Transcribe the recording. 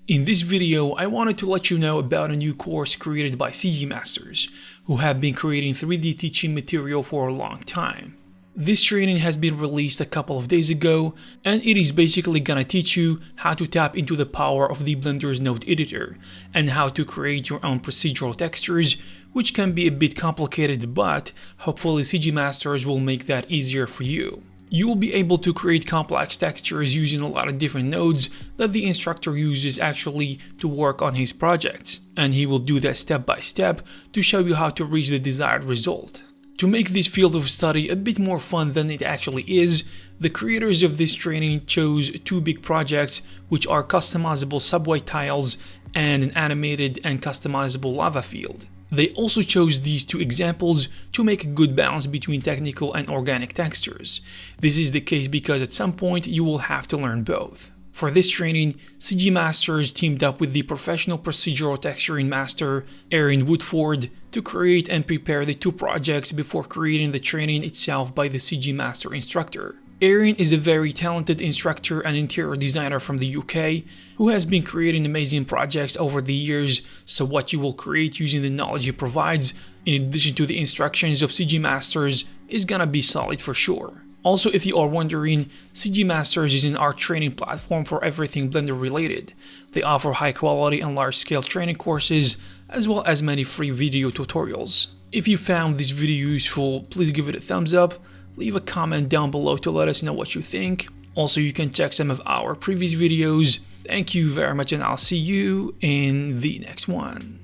In this video, I wanted to let you know about a new course created by CGmasters, who have been creating 3D teaching material for a long time. This training has been released a couple of days ago, and it is basically gonna teach you how to tap into the power of the Blender's node editor, and how to create your own procedural textures, which can be a bit complicated, but hopefully CGmasters will make that easier for you. You will be able to create complex textures using a lot of different nodes that the instructor uses actually to work on his projects, and he will do that step by step to show you how to reach the desired result. To make this field of study a bit more fun than it actually is, the creators of this training chose two big projects, which are customizable subway tiles and an animated and customizable lava field. They also chose these two examples to make a good balance between technical and organic textures. This is the case because at some point you will have to learn both. For this training, CGmasters teamed up with the professional procedural texturing master Aaron Woodford to create and prepare the two projects before creating the training itself by the CGmaster instructor. Aaron is a very talented instructor and interior designer from the UK who has been creating amazing projects over the years, so what you will create using the knowledge he provides, in addition to the instructions of CGmasters, is gonna be solid for sure. Also, if you are wondering, CGmasters is an art training platform for everything Blender related. They offer high quality and large scale training courses, as well as many free video tutorials. If you found this video useful, please give it a thumbs up. Leave a comment down below to let us know what you think. Also, you can check some of our previous videos. Thank you very much, and I'll see you in the next one.